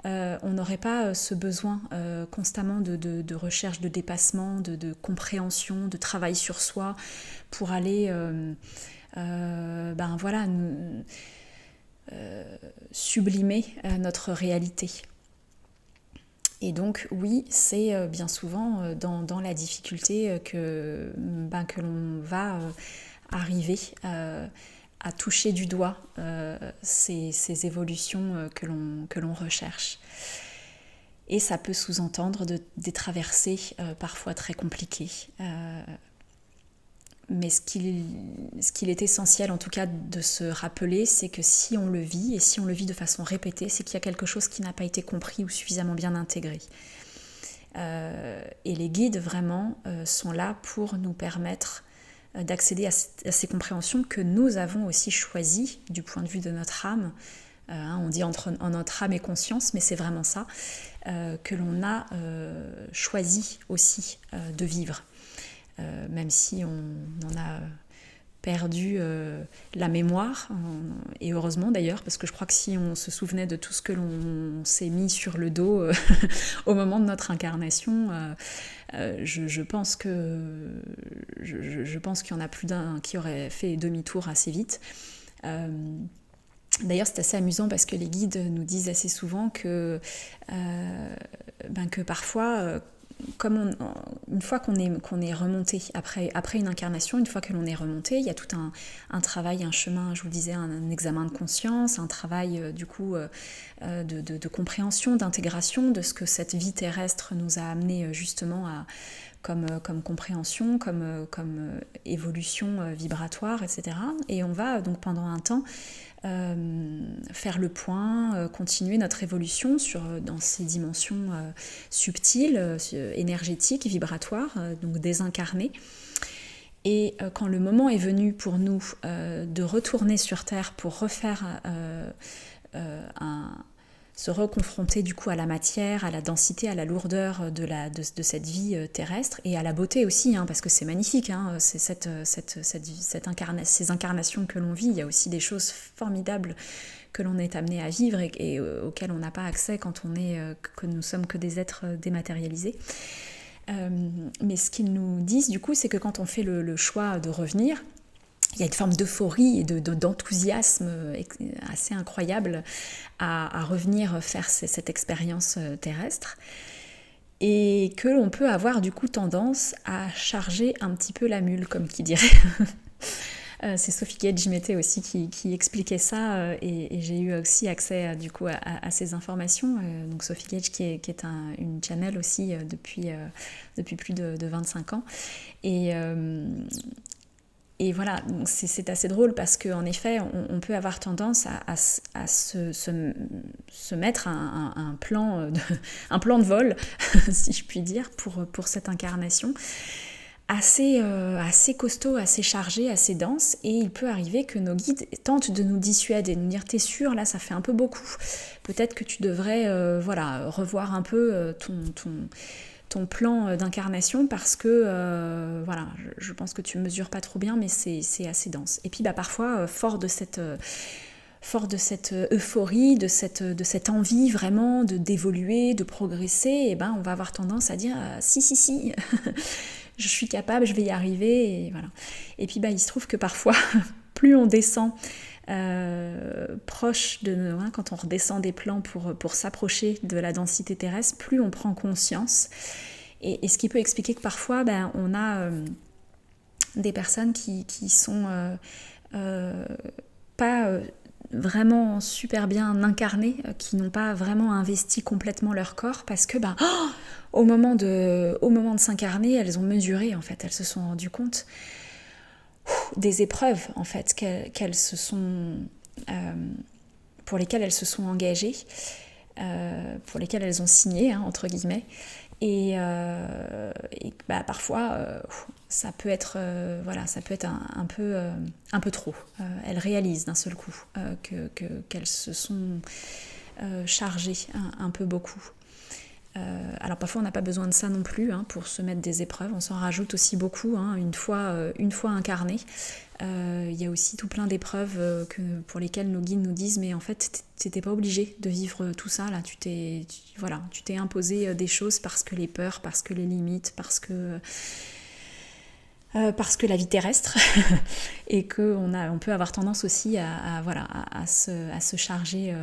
on n'aurait pas ce besoin constamment de recherche de dépassement, de compréhension, de travail sur soi pour aller sublimer notre réalité. Et donc oui, c'est bien souvent dans la difficulté que l'on va arriver à toucher du doigt ces évolutions que l'on recherche. Et ça peut sous-entendre des traversées parfois très compliquées. Mais ce qu'il est essentiel en tout cas de se rappeler, c'est que si on le vit, et si on le vit de façon répétée, c'est qu'il y a quelque chose qui n'a pas été compris ou suffisamment bien intégré. Et les guides vraiment sont là pour nous permettre d'accéder à ces compréhensions que nous avons aussi choisies du point de vue de notre âme. On dit en notre âme et conscience, mais c'est vraiment ça, que l'on a choisi aussi de vivre. Même si on en a perdu la mémoire, et heureusement d'ailleurs, parce que je crois que si on se souvenait de tout ce que l'on s'est mis sur le dos au moment de notre incarnation, je pense qu'il y en a plus d'un qui aurait fait demi-tour assez vite. D'ailleurs, c'est assez amusant parce que les guides nous disent assez souvent que parfois, une fois qu'on est remonté après une incarnation, une fois que l'on est remonté, il y a tout un travail, un chemin, je vous le disais, un examen de conscience, un travail de compréhension, d'intégration de ce que cette vie terrestre nous a amené justement comme compréhension, comme évolution vibratoire, etc. Et on va donc pendant un temps faire le point, continuer notre évolution dans ces dimensions subtiles, énergétiques, vibratoires, donc désincarnées. Et quand le moment est venu pour nous de retourner sur Terre pour refaire se reconfronter du coup à la matière, à la densité, à la lourdeur de cette vie terrestre et à la beauté aussi, parce que c'est magnifique, c'est ces incarnations que l'on vit. Il y a aussi des choses formidables que l'on est amené à vivre et auxquelles on n'a pas accès quand que nous sommes que des êtres dématérialisés. Mais ce qu'ils nous disent du coup, c'est que quand on fait le choix de revenir, il y a une forme d'euphorie et d'enthousiasme assez incroyable à revenir faire cette expérience terrestre, et que l'on peut avoir du coup tendance à charger un petit peu la mule, comme qui dirait. C'est Sophie Gage Metté aussi qui expliquait ça et j'ai eu aussi accès du coup à ces informations. Donc Sophie Gage qui est une channel aussi depuis plus de 25 ans. Et voilà, c'est assez drôle parce qu'en effet, on peut avoir tendance à se mettre un plan de vol, si je puis dire, pour cette incarnation, assez costaud, assez chargé, assez dense. Et il peut arriver que nos guides tentent de nous dissuader, de nous dire « t'es sûr, là, ça fait un peu beaucoup. Peut-être que tu devrais revoir un peu ton plan d'incarnation parce que je pense que tu mesures pas trop bien, mais c'est assez dense. » Et puis parfois, fort de cette euphorie, de cette envie vraiment d'évoluer, de progresser, on va avoir tendance à dire si, je suis capable, je vais y arriver, et voilà. Et puis il se trouve que parfois, plus on descend proche de nous, quand on redescend des plans pour s'approcher de la densité terrestre, plus on prend conscience. Et ce qui peut expliquer que parfois, on a des personnes qui sont pas vraiment super bien incarnées, qui n'ont pas vraiment investi complètement leur corps, parce que au moment de s'incarner, elles ont mesuré, en fait, elles se sont rendues compte des épreuves, en fait, qu'elles se sont pour lesquelles elles se sont engagées, pour lesquelles elles ont signé, entre guillemets. Et parfois, ça peut être, un peu trop. Elles réalisent d'un seul coup qu'elles se sont chargées un peu beaucoup. Alors parfois on n'a pas besoin de ça non plus pour se mettre des épreuves, on s'en rajoute aussi beaucoup une fois incarné. Il y a aussi tout plein d'épreuves pour lesquelles nos guides nous disent mais en fait t'étais pas obligé de vivre tout ça là, tu t'es imposé des choses parce que les peurs, parce que les limites, parce que la vie terrestre et qu'on peut avoir tendance aussi à se charger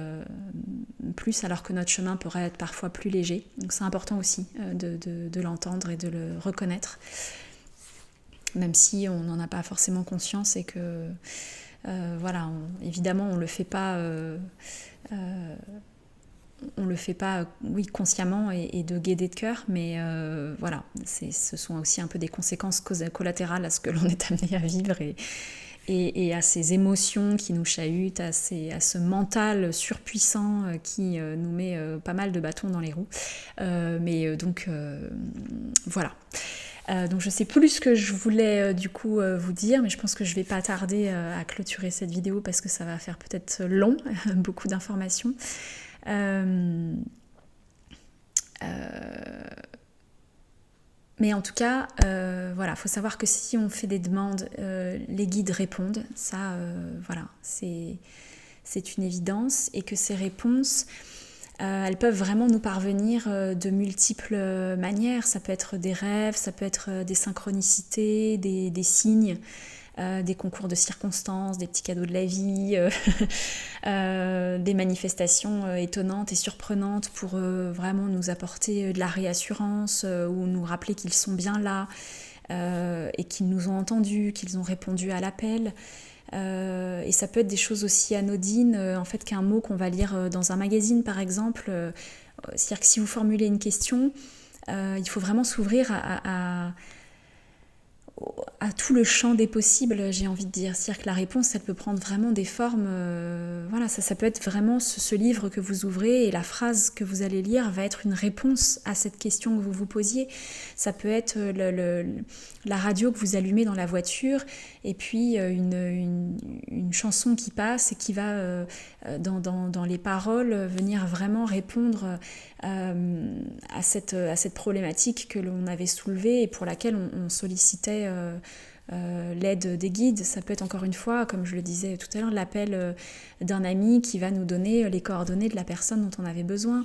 plus alors que notre chemin pourrait être parfois plus léger. Donc c'est important aussi de l'entendre et de le reconnaître, même si on n'en a pas forcément conscience et que évidemment on le fait pas consciemment et de gaieté de cœur, mais ce sont aussi un peu des conséquences collatérales à ce que l'on est amené à vivre et à ces émotions qui nous chahutent, à ce mental surpuissant qui nous met pas mal de bâtons dans les roues. Donc je sais plus ce que je voulais vous dire, mais je pense que je vais pas tarder à clôturer cette vidéo parce que ça va faire peut-être long, beaucoup d'informations. Mais en tout cas, faut savoir que si on fait des demandes, les guides répondent. Ça, c'est une évidence, et que ces réponses, elles peuvent vraiment nous parvenir de multiples manières. Ça peut être des rêves, ça peut être des synchronicités, des signes, des concours de circonstances, des petits cadeaux de la vie, des manifestations étonnantes et surprenantes pour vraiment nous apporter de la réassurance ou nous rappeler qu'ils sont bien là et qu'ils nous ont entendus, qu'ils ont répondu à l'appel. Et ça peut être des choses aussi anodines qu'un mot qu'on va lire dans un magazine par exemple. C'est-à-dire que si vous formulez une question, il faut vraiment s'ouvrir à tout le champ des possibles, j'ai envie de dire. C'est-à-dire que la réponse, elle peut prendre vraiment des formes... ça peut être vraiment ce livre que vous ouvrez et la phrase que vous allez lire va être une réponse à cette question que vous vous posiez. Ça peut être la radio que vous allumez dans la voiture et puis une chanson qui passe et qui va, dans les paroles, venir vraiment répondre à cette problématique que l'on avait soulevée et pour laquelle on sollicitait l'aide des guides. Ça peut être encore une fois, comme je le disais tout à l'heure, l'appel d'un ami qui va nous donner les coordonnées de la personne dont on avait besoin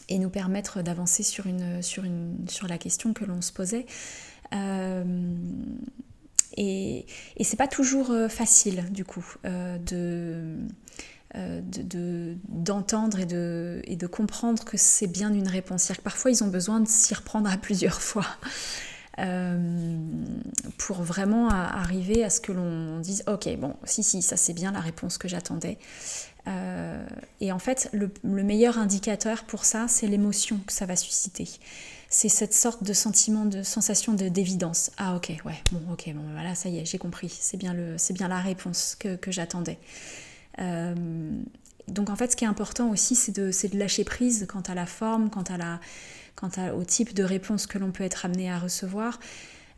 et nous permettre d'avancer sur la question que l'on se posait. Et c'est pas toujours facile du coup d'entendre et de comprendre que c'est bien une réponse. C'est-à-dire que parfois ils ont besoin de s'y reprendre à plusieurs fois. pour vraiment arriver à ce que l'on dise ok, bon, si, ça c'est bien la réponse que j'attendais. Et en fait, le meilleur indicateur pour ça, c'est l'émotion que ça va susciter. C'est cette sorte de sentiment, de sensation d'évidence. Ah ok, ouais, bon, voilà, ça y est, j'ai compris. C'est bien la réponse que j'attendais. Donc en fait, ce qui est important aussi, c'est de lâcher prise quant à la forme, quant au type de réponse que l'on peut être amené à recevoir.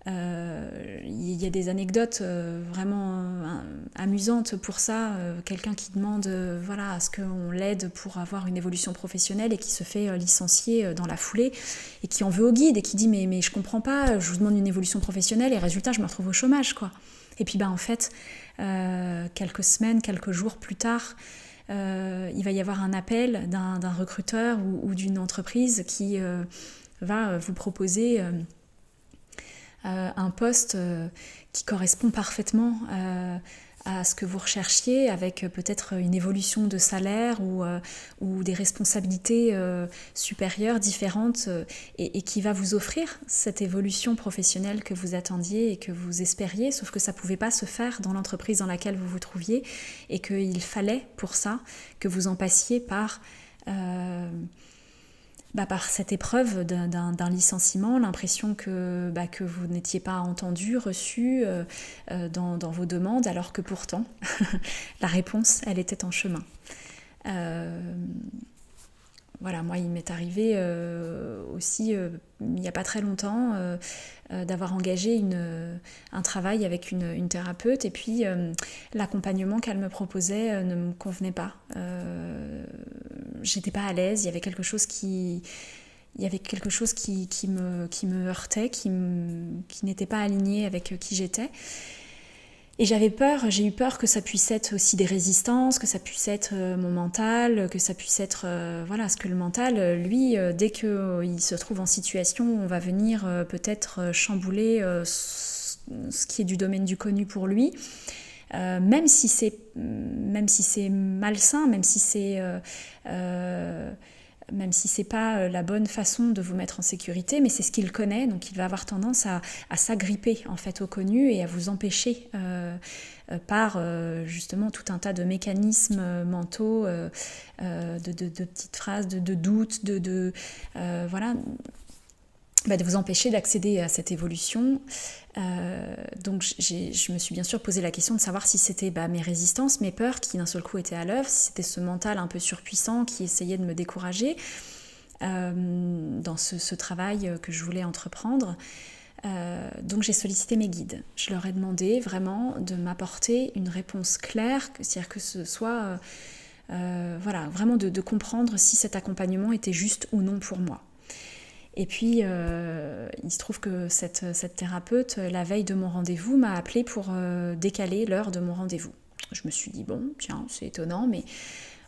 Il y a des anecdotes vraiment amusantes pour ça. Quelqu'un qui demande à ce qu'on l'aide pour avoir une évolution professionnelle et qui se fait licencier dans la foulée et qui en veut au guide et qui dit mais je comprends pas, je vous demande une évolution professionnelle et résultat je me retrouve au chômage quoi. Et puis en fait quelques semaines, quelques jours plus tard, il va y avoir un appel d'un recruteur ou d'une entreprise qui va vous proposer un poste qui correspond parfaitement à ce que vous recherchiez, avec peut-être une évolution de salaire ou des responsabilités supérieures, différentes, et qui va vous offrir cette évolution professionnelle que vous attendiez et que vous espériez, sauf que ça ne pouvait pas se faire dans l'entreprise dans laquelle vous vous trouviez, et qu'il fallait pour ça que vous en passiez par cette épreuve d'un licenciement, l'impression que vous n'étiez pas entendu, reçu dans vos demandes, alors que pourtant, la réponse, elle était en chemin. Moi, il m'est arrivé aussi, il n'y a pas très longtemps, d'avoir engagé un travail avec une thérapeute, et puis l'accompagnement qu'elle me proposait ne me convenait pas. J'étais pas à l'aise, il y avait quelque chose qui me heurtait, qui n'était pas aligné avec qui j'étais. Et j'ai eu peur que ça puisse être aussi des résistances, que ça puisse être mon mental, que ça puisse être ce que le mental, lui, dès qu'il se trouve en situation, on va venir peut-être chambouler ce qui est du domaine du connu pour lui, même si c'est malsain, même si c'est pas la bonne façon de vous mettre en sécurité, mais c'est ce qu'il connaît, donc il va avoir tendance à s'agripper en fait au connu et à vous empêcher par justement tout un tas de mécanismes mentaux, de petites phrases, de doutes, de vous empêcher d'accéder à cette évolution. Donc je me suis bien sûr posé la question de savoir si c'était mes résistances, mes peurs qui d'un seul coup étaient à l'œuvre, si c'était ce mental un peu surpuissant qui essayait de me décourager dans ce travail que je voulais entreprendre. Donc j'ai sollicité mes guides. Je leur ai demandé vraiment de m'apporter une réponse claire, c'est-à-dire que ce soit vraiment de comprendre si cet accompagnement était juste ou non pour moi. Et puis, il se trouve que cette thérapeute, la veille de mon rendez-vous, m'a appelée pour décaler l'heure de mon rendez-vous. Je me suis dit, bon, tiens, c'est étonnant, mais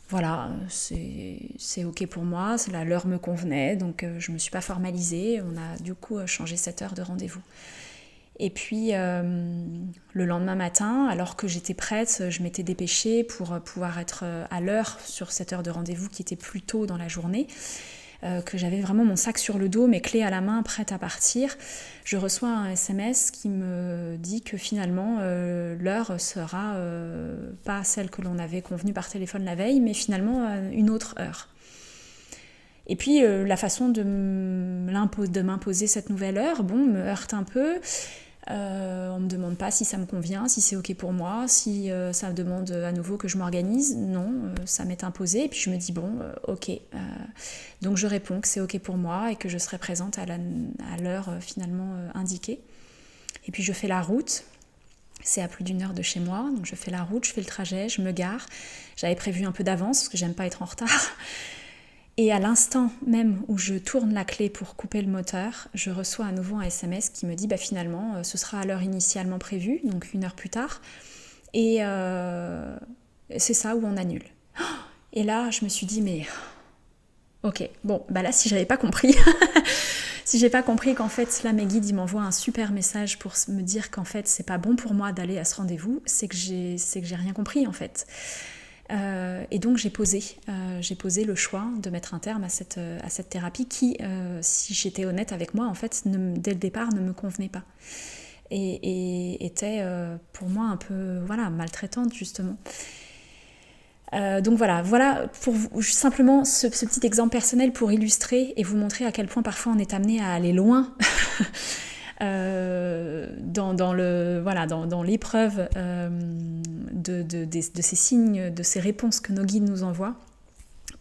voilà, c'est OK pour moi, l'heure me convenait, donc je ne me suis pas formalisée. On a du coup changé cette heure de rendez-vous. Et puis, le lendemain matin, alors que j'étais prête, je m'étais dépêchée pour pouvoir être à l'heure sur cette heure de rendez-vous qui était plus tôt dans la journée. Que j'avais vraiment mon sac sur le dos, mes clés à la main, prête à partir, je reçois un SMS qui me dit que finalement l'heure sera pas celle que l'on avait convenue par téléphone la veille, mais finalement une autre heure. Et puis la façon de m'imposer cette nouvelle heure, me heurte un peu. On me demande pas si ça me convient, si c'est OK pour moi, si ça demande à nouveau que je m'organise. Non, ça m'est imposé. Et puis je me dis OK. Donc je réponds que c'est OK pour moi et que je serai présente à l'heure finalement indiquée. Et puis je fais la route. C'est à plus d'1 heure de chez moi. Donc je fais la route, je fais le trajet, je me gare. J'avais prévu un peu d'avance parce que j'aime pas être en retard. Et à l'instant même où je tourne la clé pour couper le moteur, je reçois à nouveau un SMS qui me dit finalement ce sera à l'heure initialement prévue, donc 1 heure plus tard, et c'est ça où on annule. Et là je me suis dit mais ok, bon là si j'avais pas compris, si j'ai pas compris qu'en fait là mes guides ils m'envoient un super message pour me dire qu'en fait c'est pas bon pour moi d'aller à ce rendez-vous, c'est que j'ai rien compris en fait. Et donc j'ai posé le choix de mettre un terme à cette thérapie qui, si j'étais honnête avec moi, en fait, dès le départ, ne me convenait pas. Et était pour moi un peu maltraitante, justement. Donc voilà pour vous, simplement ce petit exemple personnel pour illustrer et vous montrer à quel point parfois on est amené à aller loin dans l'épreuve de ces signes, de ces réponses que nos guides nous envoient,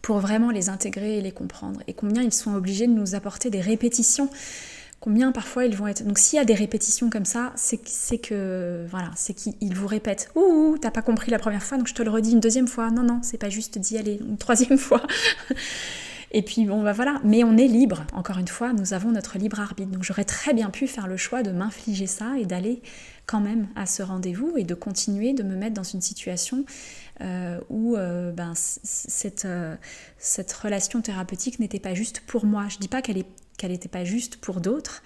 pour vraiment les intégrer et les comprendre, et combien ils sont obligés de nous apporter des répétitions, combien parfois ils vont être... Donc s'il y a des répétitions comme ça, c'est qu'ils vous répètent « Ouh, t'as pas compris la première fois, donc je te le redis une deuxième fois. Non, c'est pas juste d'y aller une troisième fois. » Et puis bon, voilà. Mais on est libre, encore une fois, nous avons notre libre arbitre. Donc j'aurais très bien pu faire le choix de m'infliger ça et d'aller quand même à ce rendez-vous et de continuer de me mettre dans une situation où cette relation thérapeutique n'était pas juste pour moi. Je dis pas qu'elle n'était pas juste pour d'autres.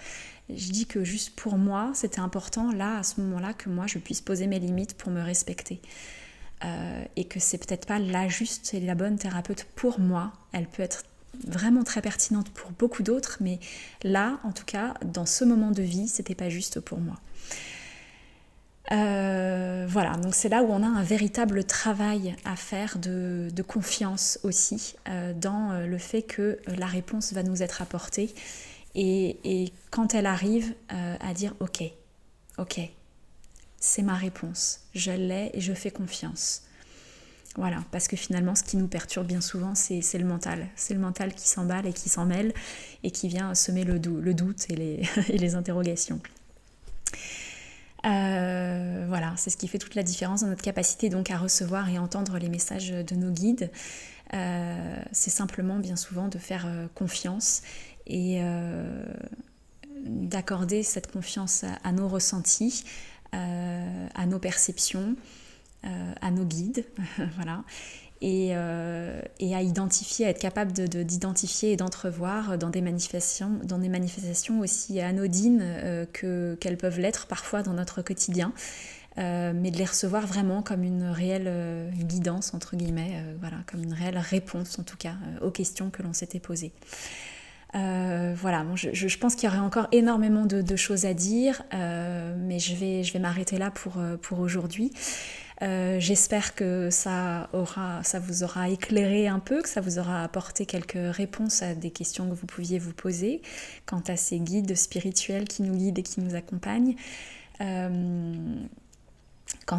Je dis que juste pour moi, c'était important là, à ce moment-là, que moi je puisse poser mes limites pour me respecter. Et que c'est peut-être pas la juste et la bonne thérapeute pour moi. Elle peut être vraiment très pertinente pour beaucoup d'autres, mais là, en tout cas, dans ce moment de vie, c'était pas juste pour moi. Voilà, donc c'est là où on a un véritable travail à faire de confiance aussi dans le fait que la réponse va nous être apportée et quand elle arrive à dire ok, c'est ma réponse, je l'ai et je fais confiance. Voilà, parce que finalement ce qui nous perturbe bien souvent c'est le mental qui s'emballe et qui s'en mêle et qui vient semer le doute et les interrogations. Voilà, c'est ce qui fait toute la différence dans notre capacité donc à recevoir et entendre les messages de nos guides. C'est simplement bien souvent de faire confiance et d'accorder cette confiance à nos ressentis, à nos perceptions, à nos guides, voilà. Et à identifier, à être capable d'identifier et d'entrevoir dans des manifestations aussi anodines qu'elles peuvent l'être parfois dans notre quotidien, mais de les recevoir vraiment comme une réelle guidance, entre guillemets, comme une réelle réponse en tout cas aux questions que l'on s'était posées. Voilà, bon, je pense qu'il y aurait encore énormément de choses à dire, mais je vais m'arrêter là pour aujourd'hui. J'espère que ça vous aura éclairé un peu, que ça vous aura apporté quelques réponses à des questions que vous pouviez vous poser quant à ces guides spirituels qui nous guident et qui nous accompagnent, quant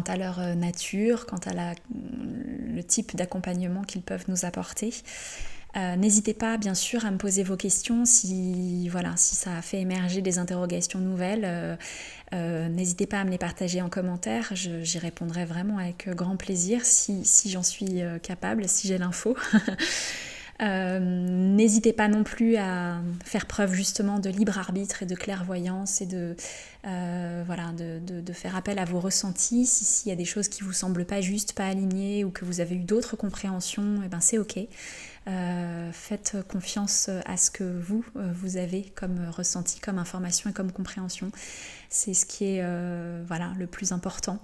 à leur nature, quant à le type d'accompagnement qu'ils peuvent nous apporter. N'hésitez pas bien sûr à me poser vos questions si ça a fait émerger des interrogations nouvelles. N'hésitez pas à me les partager en commentaire, j'y répondrai vraiment avec grand plaisir si j'en suis capable, si j'ai l'info. N'hésitez pas non plus à faire preuve justement de libre arbitre et de clairvoyance et de faire appel à vos ressentis. S'il y a des choses qui vous semblent pas justes, pas alignées ou que vous avez eu d'autres compréhensions, c'est ok. Faites confiance à ce que vous avez comme ressenti, comme information et comme compréhension. C'est ce qui est le plus important.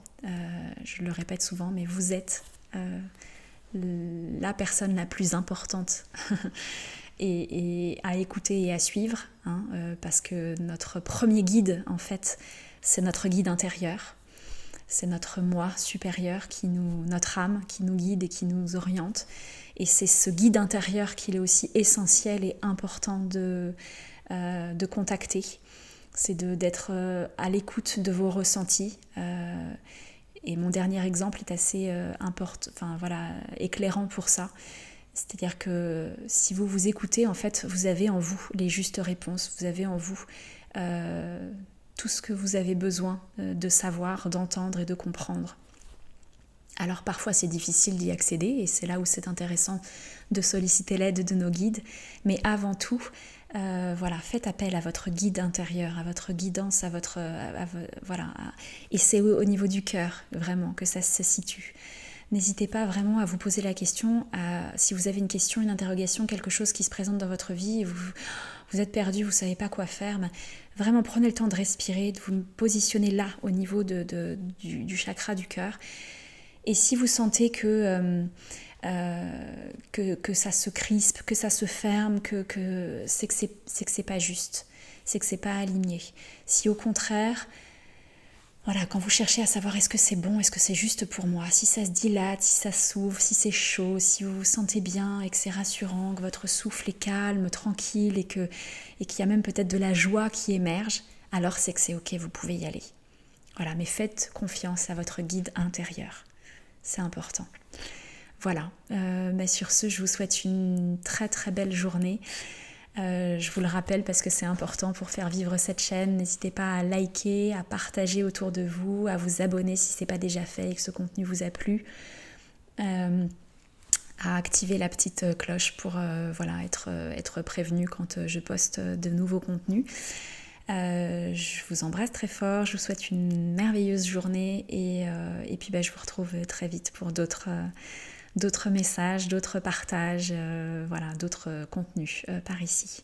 Je le répète souvent, mais vous êtes la personne la plus importante et à écouter et à suivre, parce que notre premier guide, en fait, c'est notre guide intérieur. C'est notre moi supérieur, notre âme qui nous guide et qui nous oriente. Et c'est ce guide intérieur qu'il est aussi essentiel et important de contacter. C'est d'être à l'écoute de vos ressentis. Et mon dernier exemple est assez éclairant pour ça. C'est-à-dire que si vous vous écoutez, en fait, vous avez en vous les justes réponses. Vous avez en vous tout ce que vous avez besoin de savoir, d'entendre et de comprendre. Alors parfois c'est difficile d'y accéder et c'est là où c'est intéressant de solliciter l'aide de nos guides. Mais avant tout, faites appel à votre guide intérieur, à votre guidance, et c'est au niveau du cœur vraiment que ça se situe. N'hésitez pas vraiment à vous poser la question, si vous avez une question, une interrogation, quelque chose qui se présente dans votre vie, et vous êtes perdu, vous ne savez pas quoi faire, vraiment prenez le temps de respirer, de vous positionner là au niveau du chakra du cœur Et si vous sentez que ça se crispe, que ça se ferme, c'est que c'est pas juste, c'est que c'est pas aligné. Si au contraire, voilà, quand vous cherchez à savoir est-ce que c'est bon, est-ce que c'est juste pour moi, si ça se dilate, si ça s'ouvre, si c'est chaud, si vous vous sentez bien et que c'est rassurant, que votre souffle est calme, tranquille et qu'il y a même peut-être de la joie qui émerge, alors c'est que c'est ok, vous pouvez y aller. Voilà, mais faites confiance à votre guide intérieur. C'est important. Voilà, sur ce, je vous souhaite une très très belle journée. Je vous le rappelle parce que c'est important pour faire vivre cette chaîne. N'hésitez pas à liker, à partager autour de vous, à vous abonner si ce n'est pas déjà fait et que ce contenu vous a plu. À activer la petite cloche pour être prévenu quand je poste de nouveaux contenus. Je vous embrasse très fort, je vous souhaite une merveilleuse journée et puis je vous retrouve très vite pour d'autres messages, d'autres partages, d'autres contenus par ici.